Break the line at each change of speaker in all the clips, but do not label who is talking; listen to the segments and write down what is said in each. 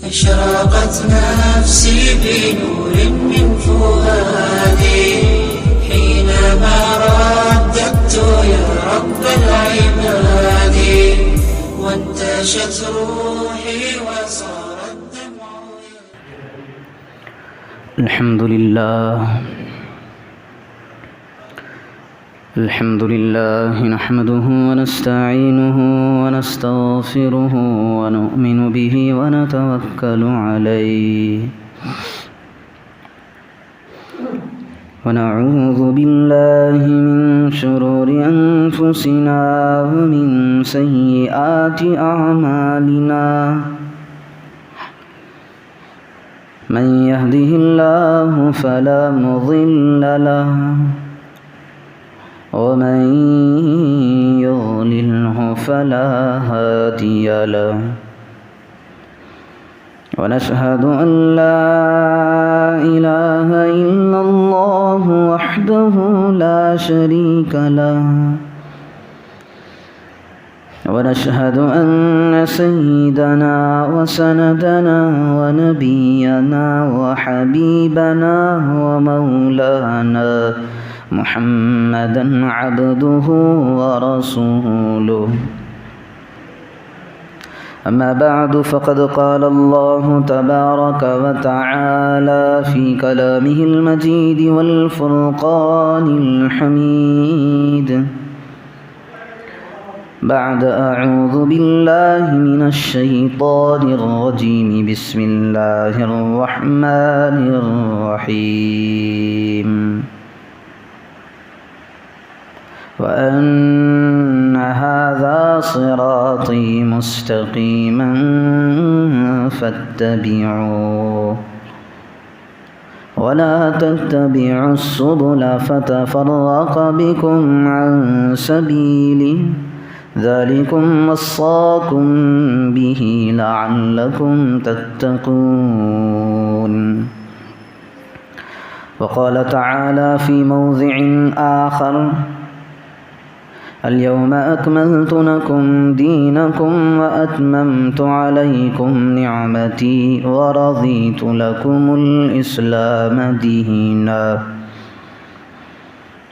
أشرقت نفسي بنور من فؤادي حينما رددت يا رب العباد وانتشت روحي وصار الدمع.
الحمد لله نحمده ونستعينه ونستغفره ونؤمن به ونتوكل عليه ونعوذ بالله من شرور أنفسنا ومن سيئات أعمالنا من يهده الله فلا مضل له ومن يضلله فلا هادي له ونشهد أن لا إله إلا الله وحده لا شريك له ونشهد أن سيدنا وسندنا ونبينا وحبيبنا ومولانا محمدا عبده ورسوله. أما بعد فقد قال الله تبارك وتعالى في كلامه المجيد والفرقان الحميد بعد أعوذ بالله من الشيطان الرجيم بسم الله الرحمن الرحيم وأن هذا صراطي مستقيما فاتبعوه ولا تتبعوا السبل فتفرق بكم عن سبيله ذلكم وصاكم به لعلكم تتقون. وقال تعالى في موضع آخر اليوم أكملت لكم دينكم وأتممت عليكم نعمتي ورضيت لكم الإسلام دينا.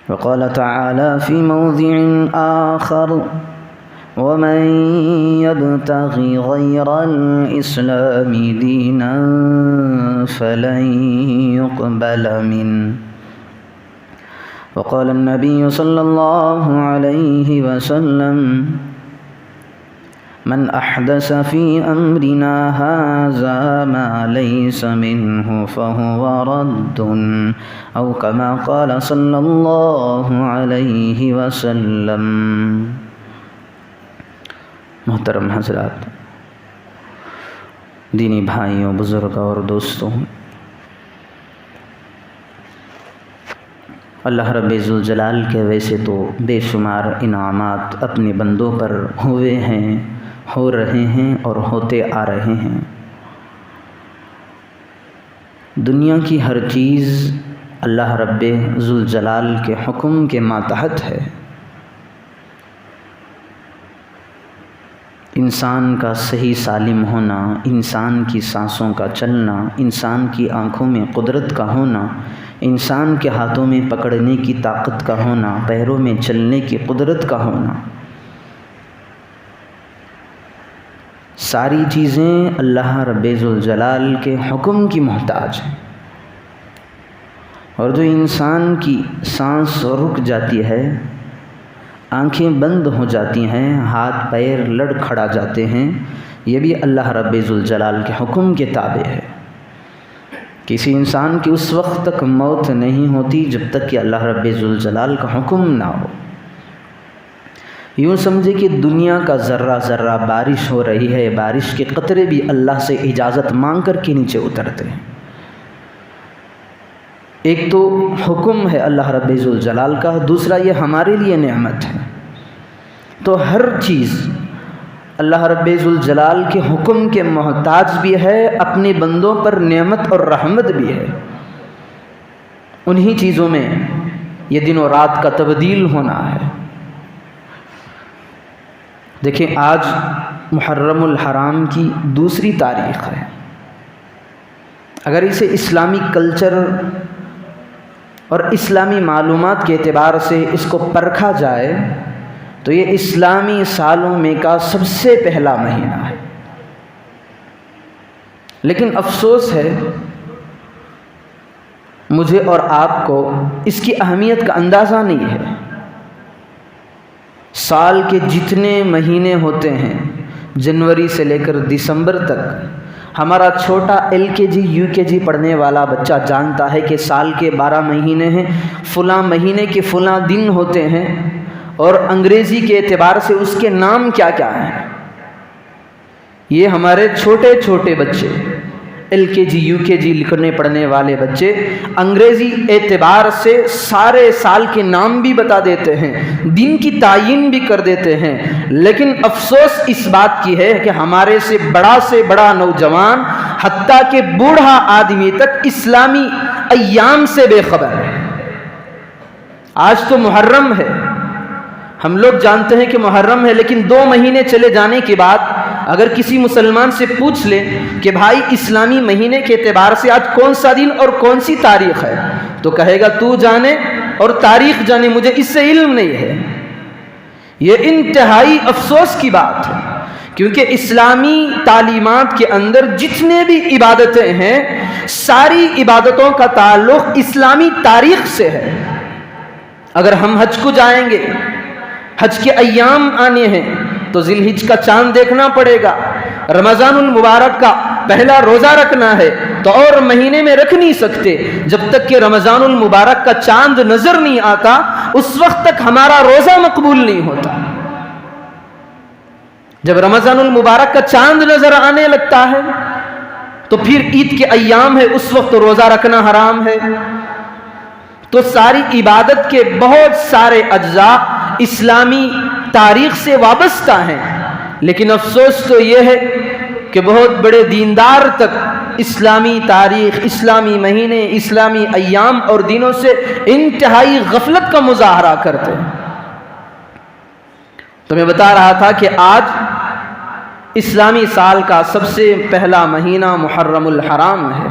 وقال تعالى في موضع آخر ومن يبتغي غير الإسلام دينا فلن يقبل منه. وقال النبي صلى الله عليه وسلم من أحدث في أمرنا هذا ما ليس منه فهو رد أو كما قال صلى الله عليه وسلم. محترم حضرات، دینی بھائیوں، بزرگوں اور دوستوں، اللہ رب ذوالجلال کے ویسے تو بے شمار انعامات اپنے بندوں پر ہوئے ہیں، ہو رہے ہیں اور ہوتے آ رہے ہیں۔ دنیا کی ہر چیز اللہ رب ذوالجلال کے حکم کے ماتحت ہے۔ انسان کا صحیح سالم ہونا، انسان کی سانسوں کا چلنا، انسان کی آنکھوں میں قدرت کا ہونا، انسان کے ہاتھوں میں پکڑنے کی طاقت کا ہونا، پیروں میں چلنے کی قدرت کا ہونا، ساری چیزیں اللہ رب ذوالجلال کے حکم کی محتاج ہیں۔ اور جو انسان کی سانس رک جاتی ہے، آنکھیں بند ہو جاتی ہیں، ہاتھ پیر لڑ کھڑا جاتے ہیں، یہ بھی اللہ رب ذوالجلال کے حکم کے تابع ہے۔ کسی انسان کی اس وقت تک موت نہیں ہوتی جب تک کہ اللہ رب ذوالجلال کا حکم نہ ہو۔ یوں سمجھے کہ دنیا کا ذرہ ذرہ بارش ہو رہی ہے، بارش کے قطرے بھی اللہ سے اجازت مانگ کر کے نیچے اترتے ہیں۔ ایک تو حکم ہے اللہ رب ذوالجلال کا، دوسرا یہ ہمارے لیے نعمت ہے۔ تو ہر چیز اللہ رب ذوالجلال کے حکم کے محتاج بھی ہے، اپنے بندوں پر نعمت اور رحمت بھی ہے۔ انہی چیزوں میں یہ دن و رات کا تبدیل ہونا ہے۔ دیکھیں آج محرم الحرام کی دوسری تاریخ ہے، اگر اسے اسلامی کلچر اور اسلامی معلومات کے اعتبار سے اس کو پرکھا جائے تو یہ اسلامی سالوں میں کا سب سے پہلا مہینہ ہے، لیکن افسوس ہے مجھے اور آپ کو اس کی اہمیت کا اندازہ نہیں ہے۔ سال کے جتنے مہینے ہوتے ہیں، جنوری سے لے کر دسمبر تک، ہمارا چھوٹا LKG UKG پڑھنے والا بچہ جانتا ہے کہ سال کے 12 مہینے ہیں، فلاں مہینے کے فلاں دن ہوتے ہیں، اور انگریزی کے اعتبار سے اس کے نام کیا کیا ہیں۔ یہ ہمارے چھوٹے چھوٹے بچے، LKG UKG لکھنے پڑھنے والے بچے انگریزی اعتبار سے سارے سال کے نام بھی بتا دیتے ہیں، دن کی تعین بھی کر دیتے ہیں، لیکن افسوس اس بات کی ہے کہ ہمارے سے بڑا نوجوان حتیٰ کہ بوڑھا آدمی تک اسلامی ایام سے بے خبر ہے۔ آج تو محرم ہے، ہم لوگ جانتے ہیں کہ محرم ہے، لیکن 2 مہینے چلے جانے کے بعد اگر کسی مسلمان سے پوچھ لیں کہ بھائی اسلامی مہینے کے اعتبار سے آج کون سا دن اور کون سی تاریخ ہے، تو کہے گا تو جانے اور تاریخ جانے، مجھے اس سے علم نہیں ہے۔ یہ انتہائی افسوس کی بات ہے، کیونکہ اسلامی تعلیمات کے اندر جتنے بھی عبادتیں ہیں، ساری عبادتوں کا تعلق اسلامی تاریخ سے ہے۔ اگر ہم حج کو جائیں گے، حج کے ایام آنے ہیں تو ذی الحج کا چاند دیکھنا پڑے گا، رمضان المبارک کا پہلا روزہ رکھنا ہے تو اور مہینے میں رکھ نہیں سکتے جب تک کہ رمضان المبارک کا چاند نظر نہیں آتا، اس وقت تک ہمارا روزہ مقبول نہیں ہوتا۔ جب رمضان المبارک کا چاند نظر آنے لگتا ہے تو پھر عید کے ایام ہے، اس وقت روزہ رکھنا حرام ہے۔ تو ساری عبادت کے بہت سارے اجزاء اسلامی تاریخ سے وابستہ ہیں، لیکن افسوس تو یہ ہے کہ بہت بڑے دیندار تک اسلامی تاریخ، اسلامی مہینے، اسلامی ایام اور دنوں سے انتہائی غفلت کا مظاہرہ کرتے ہیں۔ تو میں بتا رہا تھا کہ آج اسلامی سال کا سب سے پہلا مہینہ محرم الحرام ہے۔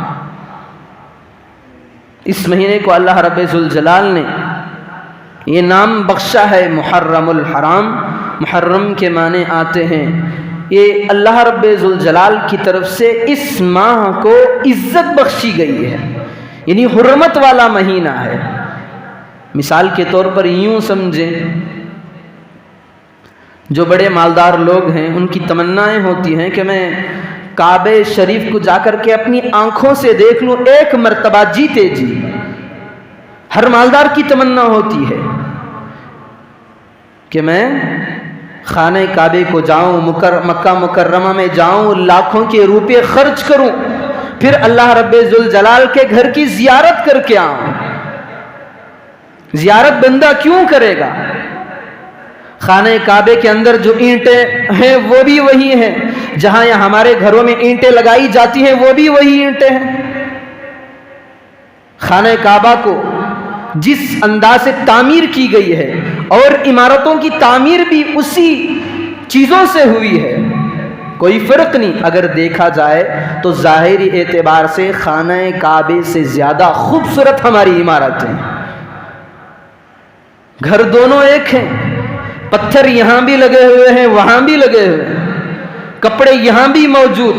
اس مہینے کو اللہ رب ذوالجلال نے یہ نام بخشا ہے محرم الحرام۔ محرم کے معنی آتے ہیں، یہ اللہ رب ذوالجلال کی طرف سے اس ماہ کو عزت بخشی گئی ہے، یعنی حرمت والا مہینہ ہے۔ مثال کے طور پر یوں سمجھیں، جو بڑے مالدار لوگ ہیں ان کی تمنائیں ہوتی ہیں کہ میں کعبہ شریف کو جا کر کے اپنی آنکھوں سے دیکھ لوں ایک مرتبہ جیتے جی۔ ہر مالدار کی تمنا ہوتی ہے کہ میں خانہ کعبے کو جاؤں، مکہ مکرمہ میں جاؤں، لاکھوں کے روپے خرچ کروں، پھر اللہ رب ذوالجلال کے گھر کی زیارت کر کے آؤں۔ زیارت بندہ کیوں کرے گا؟ خانہ کعبے کے اندر جو اینٹیں ہیں وہ بھی وہی ہیں، جہاں یہ ہمارے گھروں میں اینٹیں لگائی جاتی ہیں وہ بھی وہی اینٹیں ہیں۔ خانہ کعبہ کو جس انداز سے تعمیر کی گئی ہے اور عمارتوں کی تعمیر بھی اسی چیزوں سے ہوئی ہے، کوئی فرق نہیں۔ اگر دیکھا جائے تو ظاہری اعتبار سے خانہ کعبے سے زیادہ خوبصورت ہماری عمارتیں، گھر دونوں ایک ہیں، پتھر یہاں بھی لگے ہوئے ہیں وہاں بھی لگے ہوئے ہیں، کپڑے یہاں بھی موجود،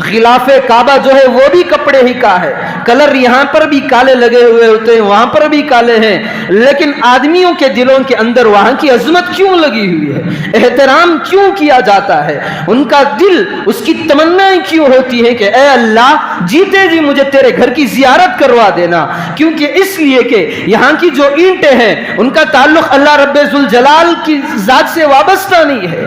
غلاف کعبہ جو ہے وہ بھی کپڑے ہی کا ہے، کلر یہاں پر بھی کالے لگے ہوئے ہوتے ہیں وہاں پر بھی کالے ہیں، لیکن آدمیوں کے دلوں کے اندر وہاں کی عظمت کیوں لگی ہوئی ہے؟ احترام کیوں کیا جاتا ہے؟ ان کا دل، اس کی تمنائیں کیوں ہوتی ہیں کہ اے اللہ جیتے جی مجھے تیرے گھر کی زیارت کروا دینا؟ کیونکہ اس لیے کہ یہاں کی جو اینٹیں ہیں ان کا تعلق اللہ رب ذوالجلال کی ذات سے وابستہ نہیں ہے،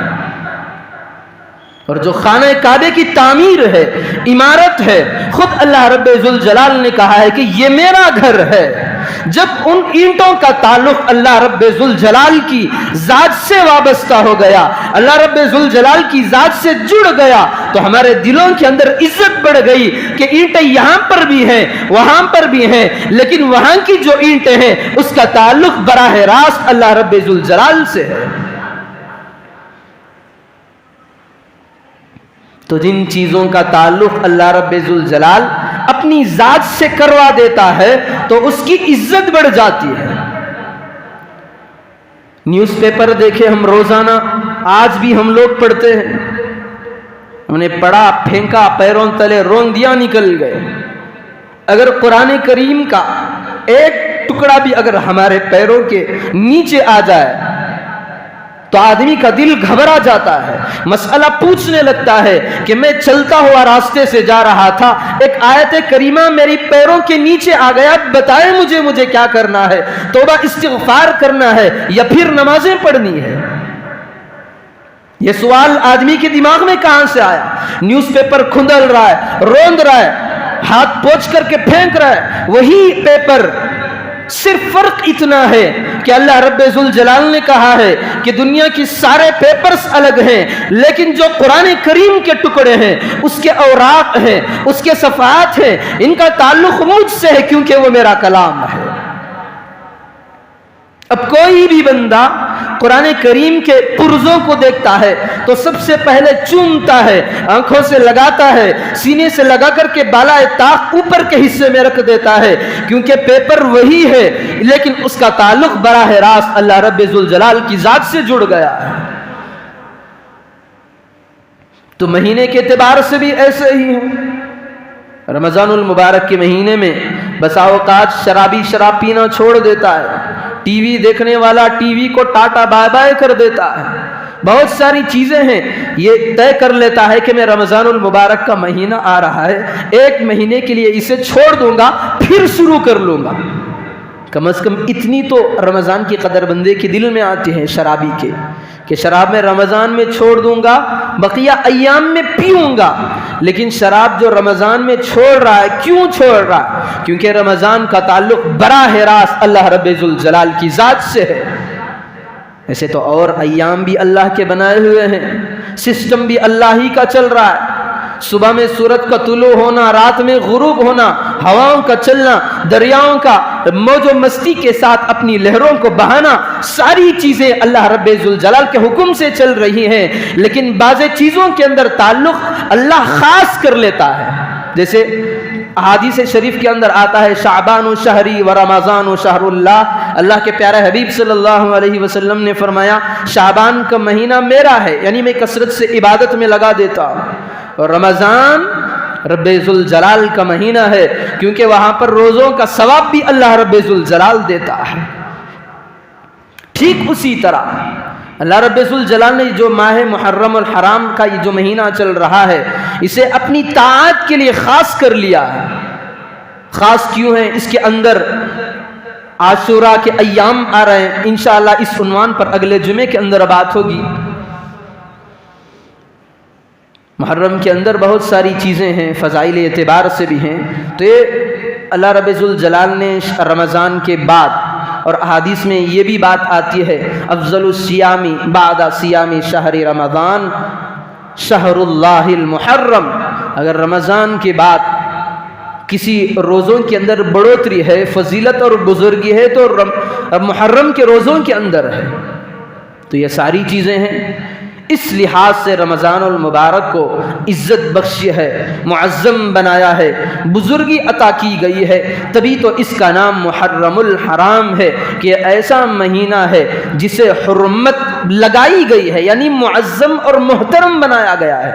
اور جو خانہ کعبے کی تعمیر ہے، عمارت ہے، خود اللہ رب ذوالجلال نے کہا ہے کہ یہ میرا گھر ہے۔ جب ان اینٹوں کا تعلق اللہ رب ذوالجلال کی ذات سے وابستہ ہو گیا، اللہ رب ذوالجلال کی ذات سے جڑ گیا، تو ہمارے دلوں کے اندر عزت بڑھ گئی کہ اینٹیں یہاں پر بھی ہیں وہاں پر بھی ہیں، لیکن وہاں کی جو اینٹیں ہیں اس کا تعلق براہ راست اللہ رب ذوالجلال سے ہے۔ تو جن چیزوں کا تعلق اللہ رب ذوالجلال اپنی ذات سے کروا دیتا ہے تو اس کی عزت بڑھ جاتی ہے۔ نیوز پیپر دیکھے ہم روزانہ، آج بھی ہم لوگ پڑھتے ہیں، ہم نے پڑھا، پھینکا، پیروں تلے روندیاں نکل گئے۔ اگر قرآن کریم کا ایک ٹکڑا بھی اگر ہمارے پیروں کے نیچے آ جائے تو آدمی کا دل گھبرا جاتا ہے، مسئلہ پوچھنے لگتا ہے کہ میں چلتا ہوا راستے سے جا رہا تھا، ایک آیت کریمہ میری پیروں کے نیچے آ گیا، بتائیں مجھے کیا کرنا ہے؟ توبہ استغفار کرنا ہے یا پھر نمازیں پڑھنی ہے؟ یہ سوال آدمی کے دماغ میں کہاں سے آیا؟ نیوز پیپر کھندل رہا ہے، روند رہا ہے، ہاتھ پوچھ کر کے پھینک رہا ہے، وہی پیپر، صرف فرق اتنا ہے کہ اللہ رب ذوالجلال نے کہا ہے کہ دنیا کی سارے پیپرز الگ ہیں، لیکن جو قرآن کریم کے ٹکڑے ہیں، اس کے اوراق ہیں، اس کے صفحات ہیں، ان کا تعلق مجھ سے ہے کیونکہ وہ میرا کلام ہے۔ اب کوئی بھی بندہ قرآن کریم کے پرزوں کو دیکھتا ہے تو سب سے پہلے چومتا ہے، آنکھوں سے لگاتا ہے، سینے سے لگا کر کے بالائے طاق اوپر کے حصے میں رکھ دیتا ہے، کیونکہ پیپر وہی ہے لیکن اس کا تعلق براہ راست اللہ رب ذوالجلال کی ذات سے جڑ گیا ہے۔ تو مہینے کے اعتبار سے بھی ایسے ہی ہے۔ رمضان المبارک کے مہینے میں بسا اوقات شرابی شراب پینا چھوڑ دیتا ہے، ٹی وی دیکھنے والا ٹی وی کو ٹاٹا بائے بائے کر دیتا ہے، بہت ساری چیزیں ہیں، یہ طے کر لیتا ہے کہ میں رمضان المبارک کا مہینہ آ رہا ہے، ایک مہینے کے لیے اسے چھوڑ دوں گا پھر شروع کر لوں گا۔ کم از کم اتنی تو رمضان کی قدر بندے کے دل میں آتی ہے شرابی کے، کہ شراب میں رمضان میں چھوڑ دوں گا، بقیہ ایام میں پیوں گا، لیکن شراب جو رمضان میں چھوڑ رہا ہے، کیوں چھوڑ رہا ہے؟ کیونکہ رمضان کا تعلق براہ راست اللہ رب ذوالجلال کی ذات سے ہے۔ ایسے تو اور ایام بھی اللہ کے بنائے ہوئے ہیں، سسٹم بھی اللہ ہی کا چل رہا ہے، صبح میں سورج کا طلوع ہونا، رات میں غروب ہونا، ہواؤں کا چلنا، دریاؤں کا موج و مستی کے ساتھ اپنی لہروں کو بہانا، ساری چیزیں اللہ رب ذوالجلال کے حکم سے چل رہی ہیں، لیکن بعض چیزوں کے اندر تعلق اللہ خاص کر لیتا ہے۔ جیسے احادیث شریف کے اندر آتا ہے شعبان و شہری و رمضان و شہر اللہ، اللہ کے پیارے حبیب صلی اللہ علیہ وسلم نے فرمایا شعبان کا مہینہ میرا ہے، یعنی میں کثرت سے عبادت میں لگا دیتا ہوں، اور رمضان رب ذوالجلال کا مہینہ ہے کیونکہ وہاں پر روزوں کا ثواب بھی اللہ رب ذوالجلال دیتا ہے۔ ٹھیک اسی طرح اللہ رب ذوالجلال نے جو ماہ محرم الحرام کا یہ جو مہینہ چل رہا ہے، اسے اپنی طاعت کے لیے خاص کر لیا ہے۔ خاص کیوں ہے؟ اس کے اندر عاشوراء کے ایام آ رہے ہیں، انشاءاللہ اس عنوان پر اگلے جمعے کے اندر بات ہوگی۔ محرم کے اندر بہت ساری چیزیں ہیں، فضائل اعتبار سے بھی ہیں، تو یہ اللہ رب ذوالجلال نے رمضان کے بعد، اور احادیث میں یہ بھی بات آتی ہے افضل الصیام بعد صیام شہر رمضان شہر اللہ المحرم، اگر رمضان کے بعد کسی روزوں کے اندر بڑھوتری ہے، فضیلت اور بزرگی ہے تو محرم کے روزوں کے اندر ہے۔ تو یہ ساری چیزیں ہیں، اس لحاظ سے رمضان المبارک کو عزت بخشی ہے، معظم بنایا ہے، بزرگی عطا کی گئی ہے، تبھی تو اس کا نام محرم الحرام ہے کہ ایسا مہینہ ہے جسے حرمت لگائی گئی ہے، یعنی معظم اور محترم بنایا گیا ہے۔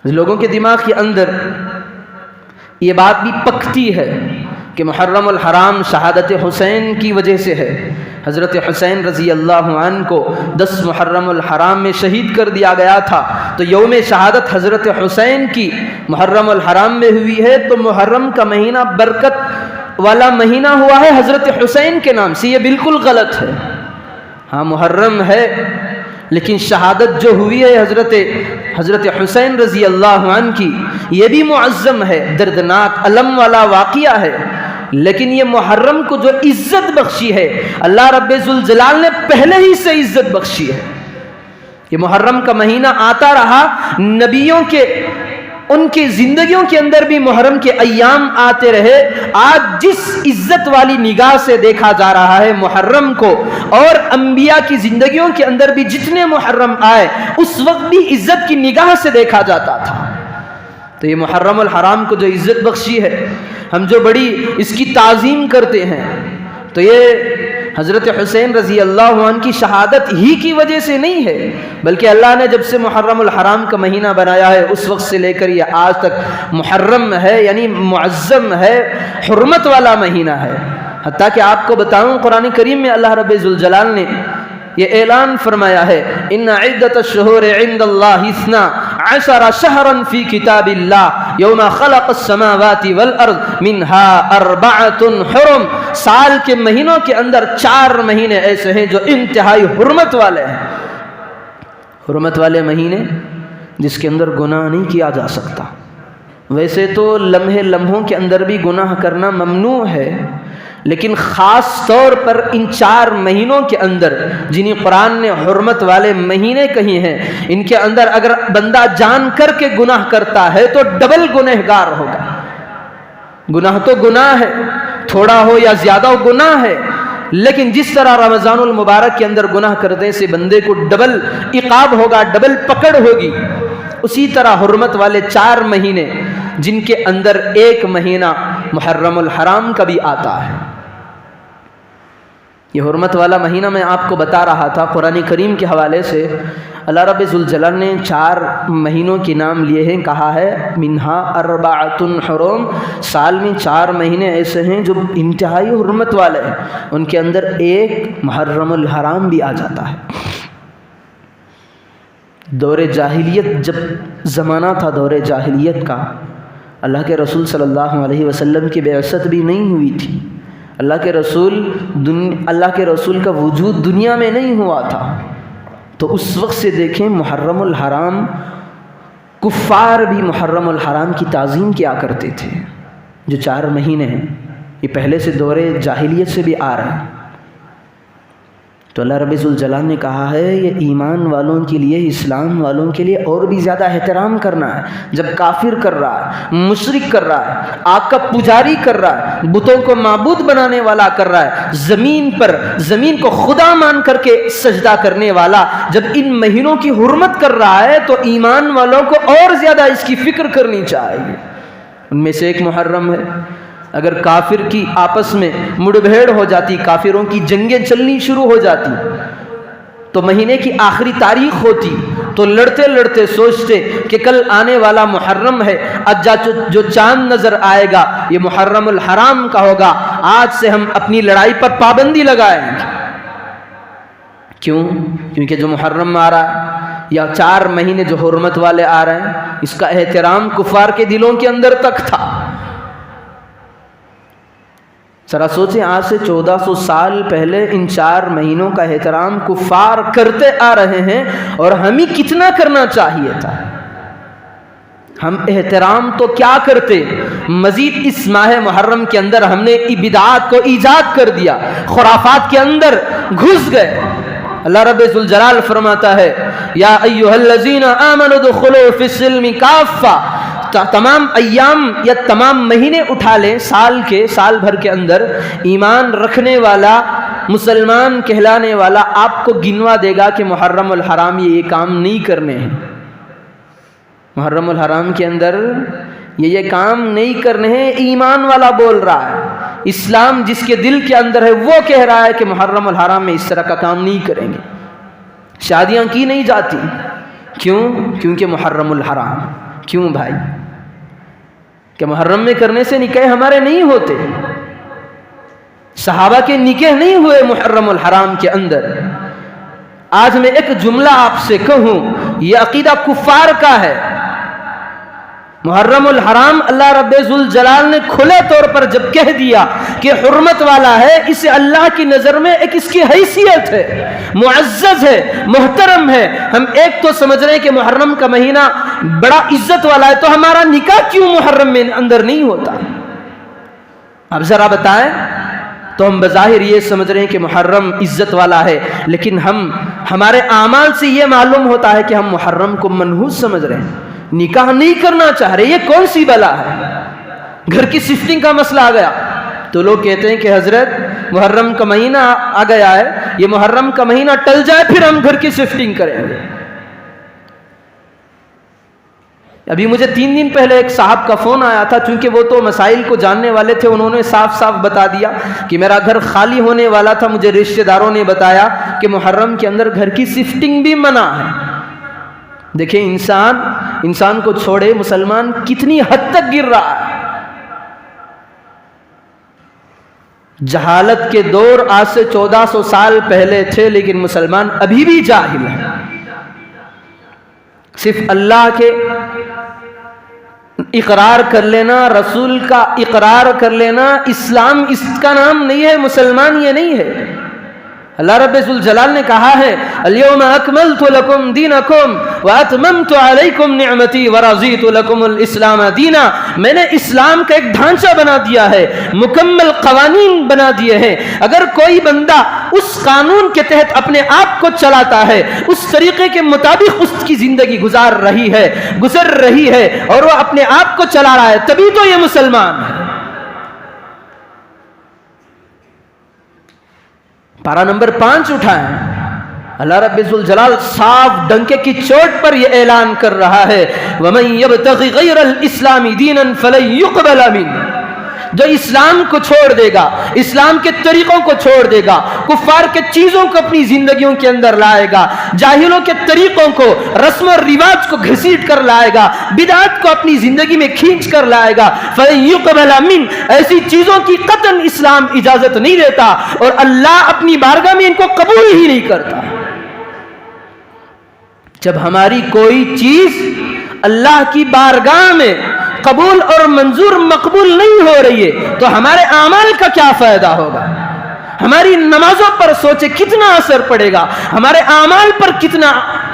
لوگوں کے دماغ کے اندر یہ بات بھی پکتی ہے کہ محرم الحرام شہادت حسین کی وجہ سے ہے، حضرت حسین رضی اللہ عنہ کو 10 محرم الحرام میں شہید کر دیا گیا تھا، تو یوم شہادت حضرت حسین کی محرم الحرام میں ہوئی ہے، تو محرم کا مہینہ برکت والا مہینہ ہوا ہے حضرت حسین کے نام سے، یہ بالکل غلط ہے۔ ہاں محرم ہے لیکن شہادت جو ہوئی ہے حضرت حسین رضی اللہ عنہ کی، یہ بھی معظم ہے، دردناک علم والا واقعہ ہے، لیکن یہ محرم کو جو عزت بخشی ہے اللہ رب ذوالجلال نے پہلے ہی سے عزت بخشی ہے۔ یہ محرم کا مہینہ آتا رہا، نبیوں کے ان کی زندگیوں کے اندر بھی محرم کے ایام آتے رہے، آج جس عزت والی نگاہ سے دیکھا جا رہا ہے محرم کو، اور انبیاء کی زندگیوں کے اندر بھی جتنے محرم آئے اس وقت بھی عزت کی نگاہ سے دیکھا جاتا تھا۔ تو یہ محرم الحرام کو جو عزت بخشی ہے، ہم جو بڑی اس کی تعظیم کرتے ہیں، تو یہ حضرت حسین رضی اللہ عنہ کی شہادت ہی کی وجہ سے نہیں ہے، بلکہ اللہ نے جب سے محرم الحرام کا مہینہ بنایا ہے اس وقت سے لے کر یہ آج تک محرم ہے، یعنی معظم ہے، حرمت والا مہینہ ہے۔ حتیٰ کہ آپ کو بتاؤں، قرآن کریم میں اللہ رب ذوالجلال نے یہ اعلان فرمایا ہے، ان عدت الشہور عند اللہ 12 شہرا فی کتاب اللہ یوم خلق السماوات والارض منها 4 حرم، سال کے مہینوں کے اندر 4 مہینے ایسے ہیں جو انتہائی حرمت والے ہیں۔ حرمت والے مہینے جس کے اندر گناہ نہیں کیا جا سکتا۔ ویسے تو لمحوں کے اندر بھی گناہ کرنا ممنوع ہے، لیکن خاص طور پر ان 4 مہینوں کے اندر جنہیں قرآن نے حرمت والے مہینے کہے ہیں، ان کے اندر اگر بندہ جان کر کے گناہ کرتا ہے تو ڈبل گنہگار ہوگا۔ گناہ تو گناہ ہے، تھوڑا ہو یا زیادہ ہو گناہ ہے، لیکن جس طرح رمضان المبارک کے اندر گناہ کرنے سے بندے کو ڈبل عقاب ہوگا، ڈبل پکڑ ہوگی، اسی طرح حرمت والے 4 مہینے جن کے اندر ایک مہینہ محرم الحرام کا بھی آتا ہے۔ یہ حرمت والا مہینہ میں آپ کو بتا رہا تھا، قرآن کریم کے حوالے سے اللہ رب ذوالجلال نے 4 مہینوں کے نام لیے ہیں، کہا ہے منہا 4 حرم، سال میں 4 مہینے ایسے ہیں جو انتہائی حرمت والے ہیں، ان کے اندر ایک محرم الحرام بھی آ جاتا ہے۔ دور جاہلیت جب زمانہ تھا، دور جاہلیت کا، اللہ کے رسول صلی اللہ علیہ وسلم کی بعثت بھی نہیں ہوئی تھی، اللہ کے رسول کا وجود دنیا میں نہیں ہوا تھا، تو اس وقت سے دیکھیں محرم الحرام، کفار بھی محرم الحرام کی تعظیم کیا کرتے تھے۔ جو 4 مہینے ہیں یہ پہلے سے دور جاہلیت سے بھی آ رہے ہیں، تو اللہ رب ذوالجلال نے کہا ہے یہ ایمان والوں کے لیے، اسلام والوں کے لیے اور بھی زیادہ احترام کرنا ہے۔ جب کافر کر رہا ہے، مشرک کر رہا ہے، آگ کا پجاری کر رہا ہے، بتوں کو معبود بنانے والا کر رہا ہے، زمین کو خدا مان کر کے سجدہ کرنے والا جب ان مہینوں کی حرمت کر رہا ہے تو ایمان والوں کو اور زیادہ اس کی فکر کرنی چاہیے۔ ان میں سے ایک محرم ہے، اگر کافر کی آپس میں مڑ بھیڑ ہو جاتی، کافروں کی جنگیں چلنی شروع ہو جاتی، تو مہینے کی آخری تاریخ ہوتی تو لڑتے لڑتے سوچتے کہ کل آنے والا محرم ہے، آج جو چاند نظر آئے گا یہ محرم الحرام کا ہوگا، آج سے ہم اپنی لڑائی پر پابندی لگائیں گے۔ کیوں؟ کیونکہ جو محرم آ رہا ہے یا 4 مہینے جو حرمت والے آ رہے ہیں، اس کا احترام کفار کے دلوں کے اندر تک تھا۔ ذرا سوچیں، آج سے 1400 سال پہلے ان 4 مہینوں کا احترام کفار کرتے آ رہے ہیں، اور ہمیں کتنا کرنا چاہیے تھا۔ ہم احترام تو کیا کرتے، مزید اس ماہ محرم کے اندر ہم نے بدعات کو ایجاد کر دیا، خرافات کے اندر گھس گئے۔ اللہ رب ذوالجلال فرماتا ہے یا ایھا الذین آمنوا ادخلوا فی السلم کافہ، تمام ایام یا تمام مہینے اٹھا لیں سال بھر کے اندر، ایمان رکھنے والا، مسلمان کہلانے والا آپ کو گنوا دے گا کہ محرم الحرام یہ کام نہیں کرنے ہیں، محرم الحرام کے اندر یہ کام نہیں کرنے ہیں۔ ایمان والا بول رہا ہے، اسلام جس کے دل کے اندر ہے وہ کہہ رہا ہے کہ محرم الحرام میں اس طرح کا کام نہیں کریں گے، شادیاں کی نہیں جاتی، کیوں؟ کیونکہ محرم الحرام۔ کیوں بھائی؟ کہ محرم میں کرنے سے نکاح ہمارے نہیں ہوتے، صحابہ کے نکاح نہیں ہوئے محرم الحرام کے اندر۔ آج میں ایک جملہ آپ سے کہوں، یہ عقیدہ کفار کا ہے۔ محرم الحرام اللہ رب ذوالجلال نے کھلے طور پر جب کہہ دیا کہ حرمت والا ہے، اسے اللہ کی نظر میں ایک اس کی حیثیت ہے، معزز ہے، محترم ہے۔ ہم ایک تو سمجھ رہے ہیں کہ محرم کا مہینہ بڑا عزت والا ہے، تو ہمارا نکاح کیوں محرم میں اندر نہیں ہوتا؟ اب ذرا بتائیں، تو ہم بظاہر یہ سمجھ رہے ہیں کہ محرم عزت والا ہے، لیکن ہمارے اعمال سے یہ معلوم ہوتا ہے کہ ہم محرم کو منحوس سمجھ رہے ہیں، نکاح نہیں کرنا چاہ رہے۔ یہ کون سی بلا ہے؟ گھر کی شفٹنگ کا مسئلہ آ گیا تو لوگ کہتے ہیں کہ حضرت محرم کا مہینہ آ گیا ہے، یہ محرم کا مہینہ ٹل جائے پھر ہم گھر کی شفٹنگ کریں گے۔ ابھی مجھے 3 دن پہلے ایک صاحب کا فون آیا تھا، چونکہ وہ تو مسائل کو جاننے والے تھے، انہوں نے صاف صاف بتا دیا کہ میرا گھر خالی ہونے والا تھا، مجھے رشتہ داروں نے بتایا کہ محرم کے اندر گھر کی شفٹنگ بھی منع ہے۔ دیکھیں انسان کو چھوڑے مسلمان کتنی حد تک گر رہا ہے۔ جہالت کے دور آج سے 1400 سال پہلے تھے، لیکن مسلمان ابھی بھی جاہل ہیں۔ صرف اللہ کے اقرار کر لینا، رسول کا اقرار کر لینا اسلام اس کا نام نہیں ہے، مسلمان یہ نہیں ہے۔ اللہ رب ذوالجلال نے کہا ہے الیوم اکملت لکم دینکم واتممت علیکم نعمتی ورضیت لکم الاسلام دینا۔ میں نے اسلام کا ایک ڈھانچہ بنا دیا ہے، مکمل قوانین بنا دیے ہیں۔ اگر کوئی بندہ اس قانون کے تحت اپنے آپ کو چلاتا ہے، اس طریقے کے مطابق اس کی زندگی گزر رہی ہے اور وہ اپنے آپ کو چلا رہا ہے، تبھی تو یہ مسلمان ہے۔ پارہ نمبر 5 اٹھائیں، اللہ رب ذوالجلال صاف ڈنکے کی چوٹ پر یہ اعلان کر رہا ہے وَمَن يَبْتَغِ غَيْرَ الْإِسْلَامِ دِينًا فَلَن يُقْبَلَ مِنْهُ۔ جو اسلام کو چھوڑ دے گا، اسلام کے طریقوں کو چھوڑ دے گا، کفار کے چیزوں کو اپنی زندگیوں کے اندر لائے گا، جاہلوں کے طریقوں کو، رسم و رواج کو گھسیٹ کر لائے گا، بدعات کو اپنی زندگی میں کھینچ کر لائے گا، فَلَن يُقْبَلَ مِنْهُ، ایسی چیزوں کی قطعاً اسلام اجازت نہیں دیتا اور اللہ اپنی بارگاہ میں ان کو قبول ہی نہیں کرتا۔ جب ہماری کوئی چیز اللہ کی بارگاہ میں قبول اور منظور مقبول نہیں ہو رہی ہے تو ہمارے اعمال کا کیا فائدہ ہوگا؟ ہماری نمازوں پر سوچے کتنا اثر پڑے گا، ہمارے اعمال پر کتنا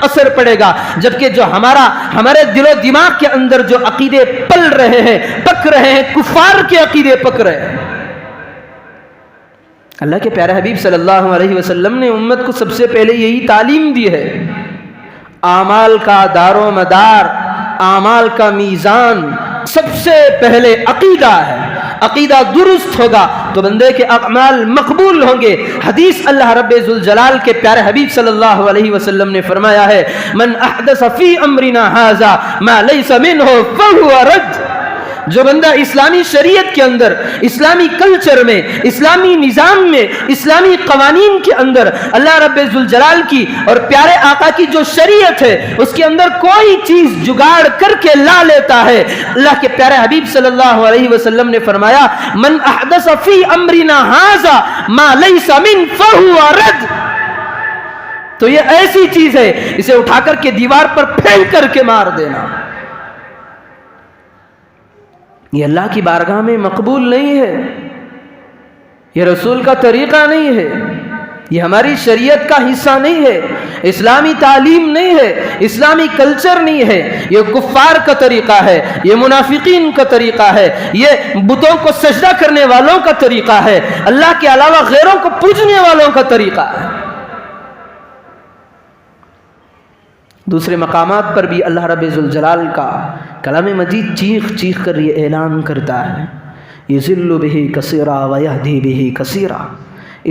اثر پڑے گا، جبکہ جو ہمارے دل و دماغ کے اندر جو عقیدے پل رہے ہیں، پک رہے ہیں، کفار کے عقیدے پک رہے ہیں۔ اللہ کے پیارے حبیب صلی اللہ علیہ وسلم نے امت کو سب سے پہلے یہی تعلیم دی ہے، اعمال کا دار و مدار، اعمال کا میزان سب سے پہلے عقیدہ ہے۔ عقیدہ درست ہوگا تو بندے کے اعمال مقبول ہوں گے۔ حدیث اللہ رب ذوالجلال کے پیارے حبیب صلی اللہ علیہ وسلم نے فرمایا ہے من احدث فی امرنا ھذا ما لیس منہ فہو رد۔ جو بندہ اسلامی شریعت کے اندر، اسلامی کلچر میں، اسلامی نظام میں، اسلامی قوانین کے اندر اللہ رب ذوالجلال کی اور پیارے آقا کی جو شریعت ہے اس کے اندر کوئی چیز جگاڑ کر کے لا لیتا ہے، اللہ کے پیارے حبیب صلی اللہ علیہ وسلم نے فرمایا من احدث فی امرنا ھذا ما لیس من فہو رد۔ تو یہ ایسی چیز ہے اسے اٹھا کر کے دیوار پر پھینک کر کے مار دینا، یہ اللہ کی بارگاہ میں مقبول نہیں ہے، یہ رسول کا طریقہ نہیں ہے، یہ ہماری شریعت کا حصہ نہیں ہے، اسلامی تعلیم نہیں ہے، اسلامی کلچر نہیں ہے، یہ کفار کا طریقہ ہے، یہ منافقین کا طریقہ ہے، یہ بتوں کو سجدہ کرنے والوں کا طریقہ ہے، اللہ کے علاوہ غیروں کو پوجنے والوں کا طریقہ ہے۔ دوسرے مقامات پر بھی اللہ رب ذوالجلال کا کلام مجید چیخ چیخ کر یہ اعلان کرتا ہے یضل بہ کثیرا ویہدی بہ کثیرا۔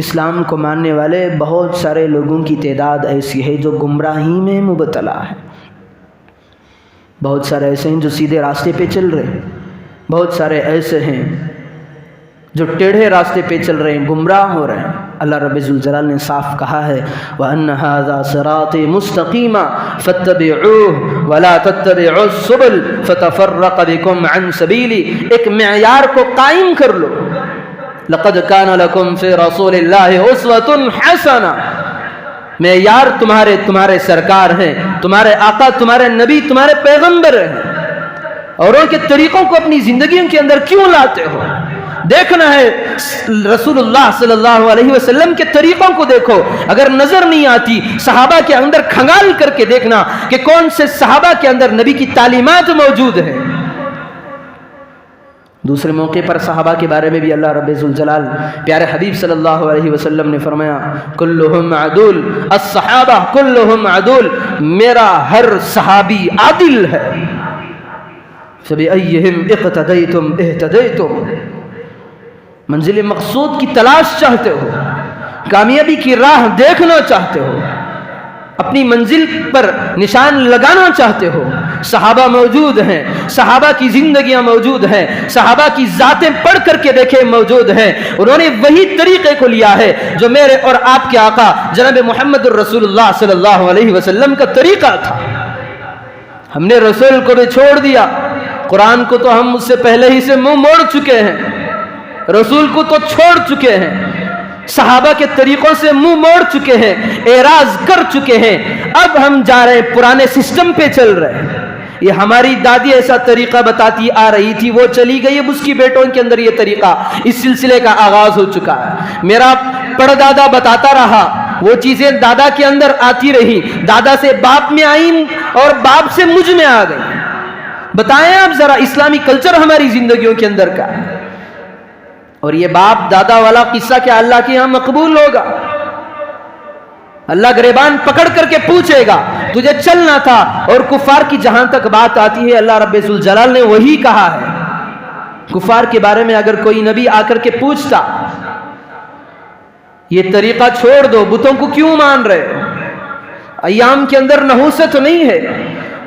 اسلام کو ماننے والے بہت سارے لوگوں کی تعداد ایسی ہے جو گمراہی میں مبتلا ہے، بہت سارے ایسے ہیں جو سیدھے راستے پہ چل رہے ہیں، بہت سارے ایسے ہیں جو ٹیڑھے راستے پہ چل رہے ہیں، گمراہ ہو رہے ہیں۔ اللہ رب ذوالجلال نے صاف کہا ہے وَأَنَّ هَذَا صِرَاطِي مُسْتَقِيمًا فَاتَّبِعُوهُ وَلَا تَتَّبِعُوا السُّبُلَ فَتَفَرَّقَ بِكُمْ عَنْ سَبِيلِهِ۔ ایک معیار کو قائم کر لو، لَقَدْ كَانَ لَكُمْ فِي رَسُولِ اللَّهِ أُسْوَةٌ حَسَنَةٌ۔ معیار تمہارے سرکار ہیں، تمہارے آقا، تمہارے نبی، تمہارے پیغمبر ہیں، اور ان کے طریقوں کو اپنی زندگیوں کے اندر کیوں لاتے ہو؟ دیکھنا ہے رسول اللہ صلی اللہ علیہ وسلم کے طریقوں کو دیکھو، اگر نظر نہیں آتی صحابہ کے اندر کھنگال کر کے دیکھنا کہ کون سے صحابہ کے اندر نبی کی تعلیمات موجود ہیں۔ دوسرے موقع پر صحابہ کے بارے میں بھی اللہ رب ذوالجلال پیارے حبیب صلی اللہ علیہ وسلم نے فرمایا کلہم عدول، الصحابہ کلہم عدول، میرا ہر صحابی عادل ہے، فبأیہم اقتدیتم اہتدیتم۔ منزل مقصود کی تلاش چاہتے ہو، کامیابی کی راہ دیکھنا چاہتے ہو، اپنی منزل پر نشان لگانا چاہتے ہو، صحابہ موجود ہیں، صحابہ کی زندگیاں موجود ہیں، صحابہ کی ذاتیں پڑھ کر کے دیکھیں موجود ہیں. انہوں نے وہی طریقے کو لیا ہے جو میرے اور آپ کے آقا جناب محمد الرسول اللہ صلی اللہ علیہ وسلم کا طریقہ تھا. ہم نے رسول کو بھی چھوڑ دیا، قرآن کو تو ہم اس سے پہلے ہی سے منہ موڑ چکے ہیں، رسول کو تو چھوڑ چکے ہیں، صحابہ کے طریقوں سے منہ موڑ چکے ہیں، اعراض کر چکے ہیں. اب ہم جا رہے ہیں پرانے سسٹم پہ چل رہے ہیں. یہ ہماری دادی ایسا طریقہ بتاتی آ رہی تھی، وہ چلی گئی، اب اس کی بیٹوں کے اندر یہ طریقہ، اس سلسلے کا آغاز ہو چکا ہے. میرا پردادا بتاتا رہا، وہ چیزیں دادا کے اندر آتی رہی، دادا سے باپ میں آئیں اور باپ سے مجھ میں آ گئی. بتائیں آپ ذرا اسلامی کلچر ہماری زندگیوں کے اندر کا. اور یہ باپ دادا والا قصہ کیا اللہ کے یہاں مقبول ہوگا؟ اللہ گریبان پکڑ کر کے پوچھے گا تجھے چلنا تھا. اور کفار کی جہاں تک بات آتی ہے، اللہ رب ذوالجلال نے وہی کہا ہے. کفار کے بارے میں اگر کوئی نبی آ کر کے پوچھتا یہ طریقہ چھوڑ دو، بتوں کو کیوں مان رہے ہو؟ ایام کے اندر نحوست نہیں ہے،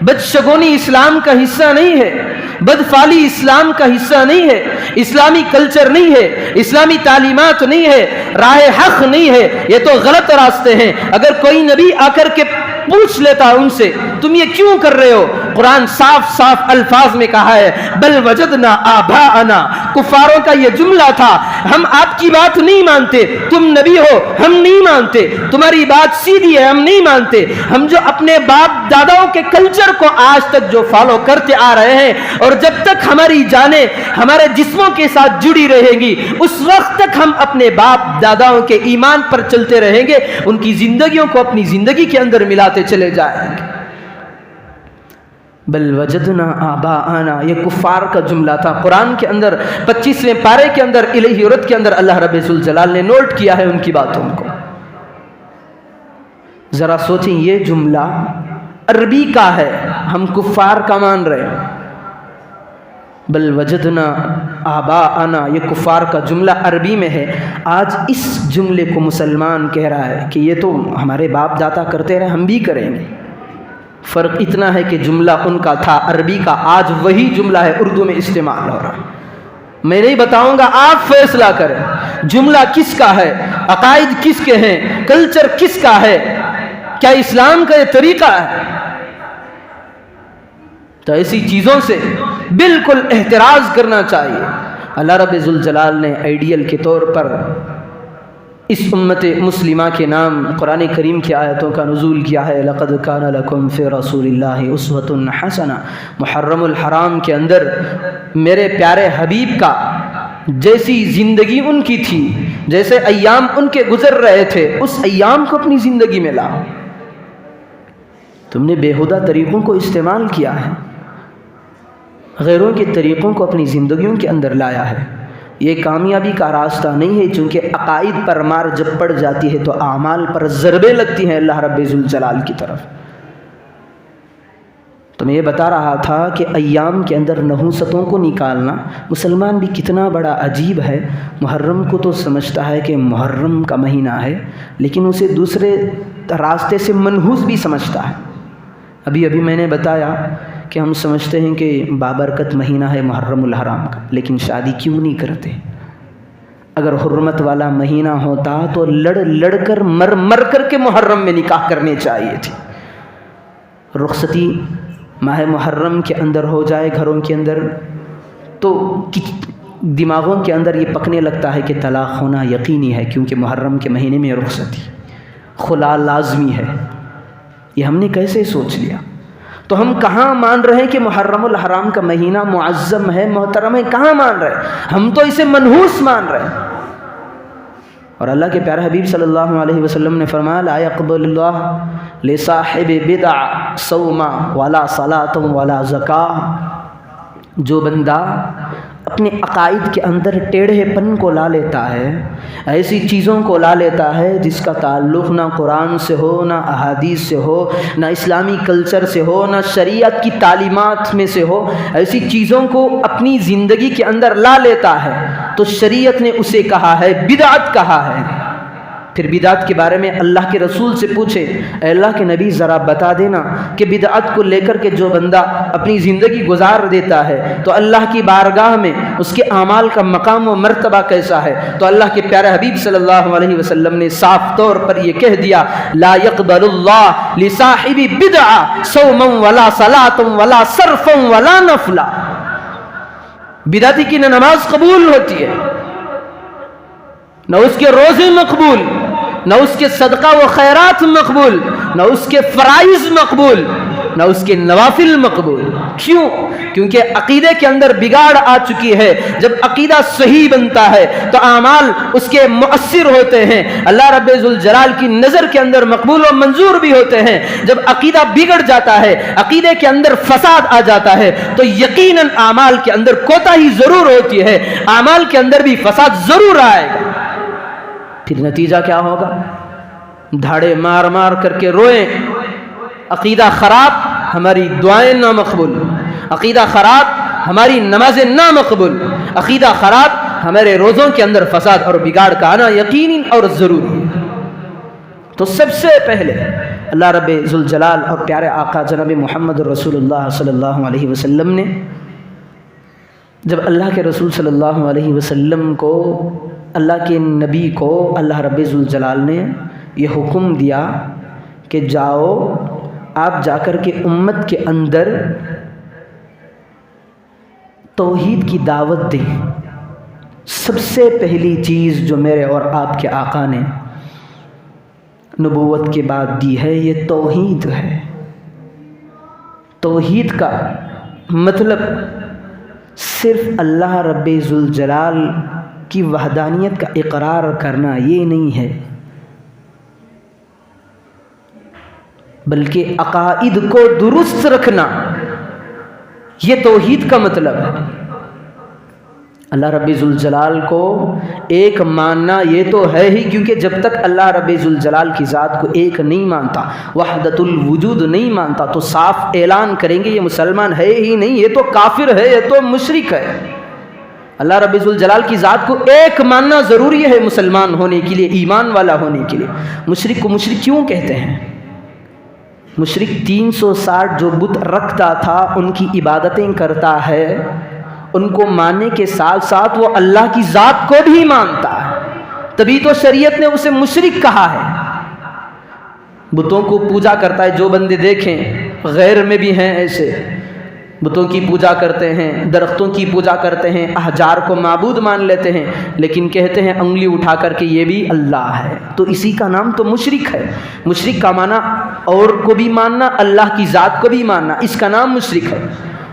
بدشگونی اسلام کا حصہ نہیں ہے، بدفعلی اسلام کا حصہ نہیں ہے، اسلامی کلچر نہیں ہے، اسلامی تعلیمات نہیں ہے، راہ حق نہیں ہے، یہ تو غلط راستے ہیں. اگر کوئی نبی آ کر کے پوچھ لیتا ان سے تم یہ کیوں کر رہے ہو، قرآن صاف صاف الفاظ میں کہا ہے بل وجدنا آباءنا. کفاروں کا یہ جملہ تھا، ہم آپ کی بات نہیں مانتے، تم نبی ہو ہم نہیں مانتے، تمہاری بات سیدھی ہے ہم نہیں مانتے. ہم جو اپنے باپ داداؤں کے کلچر کو آج تک جو فالو کرتے آ رہے ہیں، اور جب تک ہماری جانیں ہمارے جسموں کے ساتھ جڑی رہیں گی اس وقت تک ہم اپنے باپ داداؤں کے ایمان پر چلتے رہیں گے، ان کی زندگیوں کو اپنی زندگی کے اندر ملاتے چلے جائیں گے. بل وجدنا آباءنا یہ کفار کا جملہ تھا. قرآن کے اندر 25ویں پارے کے اندر الہی عرت کے اندر اللہ رب ذوالجلال نے نوٹ کیا ہے ان کی باتوں کو. ذرا سوچیں یہ جملہ عربی کا ہے، ہم کفار کا مان رہے ہیں. بل وجدنا آباءنا یہ کفار کا جملہ عربی میں ہے. آج اس جملے کو مسلمان کہہ رہا ہے کہ یہ تو ہمارے باپ دادا کرتے رہے ہم بھی کریں گے. فرق اتنا ہے کہ جملہ ان کا تھا عربی کا، آج وہی جملہ ہے اردو میں استعمال ہو رہا. میں نہیں بتاؤں گا، آپ فیصلہ کریں جملہ کس کا ہے، عقائد کس کے ہیں، کلچر کس کا ہے، کیا اسلام کا یہ طریقہ ہے. تو ایسی چیزوں سے بالکل احتراز کرنا چاہیے. اللہ رب ذوالجلال نے آئیڈیل کے طور پر اس امت مسلمہ کے نام قرآن کریم کی آیتوں کا نزول کیا ہے. لقد کان لکم فی رسول اللہ اسوۃ حسنہ. محرم الحرام کے اندر میرے پیارے حبیب کا جیسی زندگی ان کی تھی، جیسے ایام ان کے گزر رہے تھے، اس ایام کو اپنی زندگی میں لاؤ. تم نے بیہودہ طریقوں کو استعمال کیا ہے، غیروں کے طریقوں کو اپنی زندگیوں کے اندر لایا ہے. یہ کامیابی کا راستہ نہیں ہے، چونکہ عقائد پر مار جب پڑ جاتی ہے تو اعمال پر ضربیں لگتی ہیں اللہ رب ذوالجلال کی طرف. تو میں یہ بتا رہا تھا کہ ایام کے اندر نحوستوں کو نکالنا مسلمان بھی کتنا بڑا عجیب ہے. محرم کو تو سمجھتا ہے کہ محرم کا مہینہ ہے، لیکن اسے دوسرے راستے سے منحوس بھی سمجھتا ہے. ابھی میں نے بتایا کہ ہم سمجھتے ہیں کہ بابرکت مہینہ ہے محرم الحرام کا، لیکن شادی کیوں نہیں کرتے؟ اگر حرمت والا مہینہ ہوتا تو لڑ کر مر کر کے محرم میں نکاح کرنے چاہیے تھی. رخصتی ماہ محرم کے اندر ہو جائے گھروں کے اندر تو دماغوں کے اندر یہ پکنے لگتا ہے کہ طلاق ہونا یقینی ہے، کیونکہ محرم کے مہینے میں رخصتی، خلا لازمی ہے. یہ ہم نے کیسے سوچ لیا؟ تو ہم کہاں مان رہے ہیں کہ محرم الحرام کا مہینہ معظم ہے، محترم ہے؟ کہاں مان رہے ہیں؟ ہم تو اسے منحوس مان رہے ہیں. اور اللہ کے پیارے حبیب صلی اللہ علیہ وسلم نے فرمایا لا يقبل اللہ لصاحب بدع صوما ولا صلاۃ ولا زکاۃ. جو بندہ اپنے عقائد کے اندر ٹیڑھے پن کو لا لیتا ہے، ایسی چیزوں کو لا لیتا ہے جس کا تعلق نہ قرآن سے ہو، نہ احادیث سے ہو، نہ اسلامی کلچر سے ہو، نہ شریعت کی تعلیمات میں سے ہو، ایسی چیزوں کو اپنی زندگی کے اندر لا لیتا ہے تو شریعت نے اسے کہا ہے بدعت کہا ہے. پھر بدعت کے بارے میں اللہ کے رسول سے پوچھے، اے اللہ کے نبی ذرا بتا دینا کہ بدعت کو لے کر کے جو بندہ اپنی زندگی گزار دیتا ہے تو اللہ کی بارگاہ میں اس کے اعمال کا مقام و مرتبہ کیسا ہے؟ تو اللہ کے پیارے حبیب صلی اللہ علیہ وسلم نے صاف طور پر یہ کہہ دیا، لا يقبل اللہ لصاحب بدعہ صوما ولا صلاۃ ولا صرفا ولا نفلا۔ بدعتی کی نہ نماز قبول ہوتی ہے، نہ اس کے روزے مقبول، نہ اس کے صدقہ و خیرات مقبول، نہ اس کے فرائض مقبول، نہ اس کے نوافل مقبول۔ کیوں؟ کیونکہ عقیدے کے اندر بگاڑ آ چکی ہے۔ جب عقیدہ صحیح بنتا ہے تو اعمال اس کے مؤثر ہوتے ہیں، اللہ رب ذوالجلال کی نظر کے اندر مقبول و منظور بھی ہوتے ہیں۔ جب عقیدہ بگڑ جاتا ہے، عقیدے کے اندر فساد آ جاتا ہے تو یقیناً اعمال کے اندر کوتاہی ضرور ہوتی ہے، اعمال کے اندر بھی فساد ضرور آئے گا۔ پھر نتیجہ کیا ہوگا؟ دھاڑے مار مار کر کے روئیں، عقیدہ خراب ہماری دعائیں نامقبول، عقیدہ خراب ہماری نمازیں نامقبول، عقیدہ خراب ہمارے روزوں کے اندر فساد اور بگاڑ کا آنا یقینی اور ضروری ہے۔ تو سب سے پہلے اللہ رب ذوالجلال اور پیارے آقا جناب محمد رسول اللہ صلی اللہ علیہ وسلم نے جب اللہ کے رسول صلی اللہ علیہ وسلم کو، اللہ کے نبی کو اللہ رب ذوالجلال نے یہ حکم دیا کہ جاؤ آپ جا کر کے امت کے اندر توحید کی دعوت دیں۔ سب سے پہلی چیز جو میرے اور آپ کے آقا نے نبوت کے بعد دی ہے یہ توحید ہے۔ توحید کا مطلب صرف اللہ رب ذوالجلال کی وحدانیت کا اقرار کرنا یہ نہیں ہے، بلکہ عقائد کو درست رکھنا یہ توحید کا مطلب ہے۔ اللہ رب ذوالجلال کو ایک ماننا یہ تو ہے ہی، کیونکہ جب تک اللہ رب ذوالجلال کی ذات کو ایک نہیں مانتا، وحدت الوجود نہیں مانتا، تو صاف اعلان کریں گے یہ مسلمان ہے ہی نہیں، یہ تو کافر ہے، یہ تو مشرک ہے۔ اللہ رب ذوالجلال کی ذات کو ایک ماننا ضروری ہے مسلمان ہونے کے لیے، ایمان والا ہونے کے لیے۔ مشرک کو مشرک کیوں کہتے ہیں؟ مشرک 360 جو بت رکھتا تھا ان کی عبادتیں کرتا ہے، ان کو ماننے کے ساتھ ساتھ وہ اللہ کی ذات کو بھی مانتا ہے، تبھی تو شریعت نے اسے مشرک کہا ہے۔ بتوں کو پوجا کرتا ہے، جو بندے دیکھیں غیر میں بھی ہیں ایسے، بتوں کی پوجا کرتے ہیں، درختوں کی پوجا کرتے ہیں، احجار کو معبود مان لیتے ہیں، لیکن کہتے ہیں انگلی اٹھا کر کے یہ بھی اللہ ہے، تو اسی کا نام تو مشرک ہے۔ مشرک کا معنی اور کو بھی ماننا، اللہ کی ذات کو بھی ماننا، اس کا نام مشرک ہے۔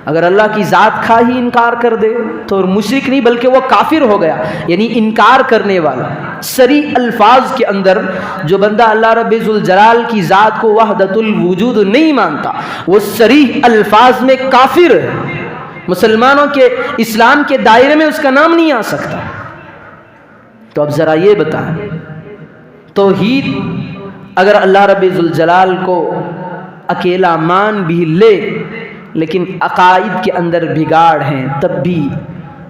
اگر اللہ کی ذات کا ہی انکار کر دے تو مشرک نہیں بلکہ وہ کافر ہو گیا، یعنی انکار کرنے والا۔ صریح الفاظ کے اندر جو بندہ اللہ رب ذوالجلال کی ذات کو وحدت الوجود نہیں مانتا وہ صریح الفاظ میں کافر ہے، مسلمانوں کے اسلام کے دائرے میں اس کا نام نہیں آ سکتا۔ تو اب ذرا یہ بتائیں، توحید اگر اللہ رب ذوالجلال کو اکیلا مان بھی لے لیکن عقائد کے اندر بگاڑ ہیں، تب بھی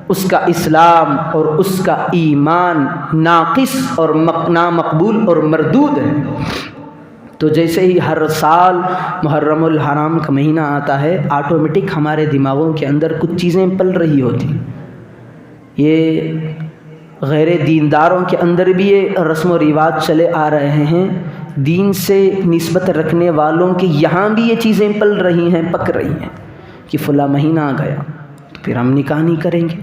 اس کا اسلام اور اس کا ایمان ناقص اور نامقبول اور مردود ہے۔ تو جیسے ہی ہر سال محرم الحرام کا مہینہ آتا ہے، آٹومیٹک ہمارے دماغوں کے اندر کچھ چیزیں پل رہی ہوتی ہیں۔ یہ غیر دینداروں کے اندر بھی یہ رسم و رواج چلے آ رہے ہیں، دین سے نسبت رکھنے والوں کے یہاں بھی یہ چیزیں پل رہی ہیں، پک رہی ہیں کہ فلاں مہینہ آ گیا تو پھر ہم نکاح نہیں کریں گے،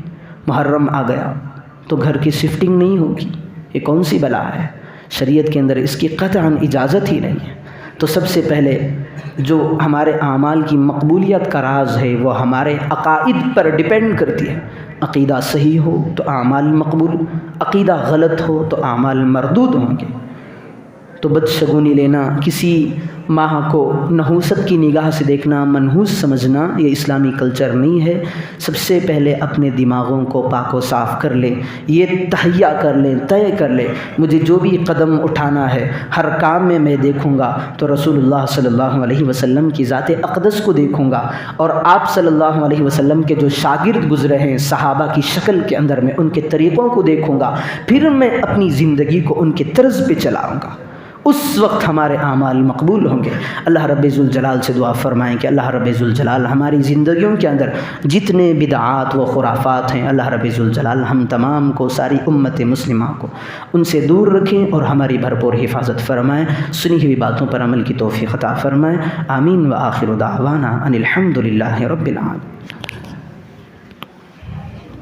محرم آ گیا تو گھر کی شفٹنگ نہیں ہوگی۔ یہ کون سی بلا ہے؟ شریعت کے اندر اس کی قطعاً اجازت ہی نہیں ہے۔ تو سب سے پہلے جو ہمارے اعمال کی مقبولیت کا راز ہے وہ ہمارے عقائد پر ڈیپینڈ کرتی ہے۔ عقیدہ صحیح ہو تو اعمال مقبول، عقیدہ غلط ہو تو اعمال مردود ہوں گے۔ تو بدشگونی لینا، کسی ماہ کو نحوست کی نگاہ سے دیکھنا، منحوس سمجھنا، یہ اسلامی کلچر نہیں ہے۔ سب سے پہلے اپنے دماغوں کو پاک و صاف کر لیں، یہ تہیہ کر لیں، طے کر لیں، مجھے جو بھی قدم اٹھانا ہے ہر کام میں دیکھوں گا تو رسول اللہ صلی اللہ علیہ وسلم کی ذات اقدس کو دیکھوں گا، اور آپ صلی اللہ علیہ وسلم کے جو شاگرد گزرے ہیں صحابہ کی شکل کے اندر میں ان کے طریقوں کو دیکھوں گا، پھر میں اپنی زندگی کو ان کے طرز پہ چلاؤں گا۔ اس وقت ہمارے اعمال مقبول ہوں گے۔ اللہ رب ذوالجلال سے دعا فرمائیں کہ اللہ رب ذوالجلال ہماری زندگیوں کے اندر جتنے بدعات و خرافات ہیں، اللہ رب ذوالجلال ہم تمام کو، ساری امت مسلمہ کو ان سے دور رکھیں اور ہماری بھرپور حفاظت فرمائیں، سنی ہوئی باتوں پر عمل کی توفیق عطا فرمائیں۔ آمین و آخر دعوانا ان الحمد للہ رب العالمین۔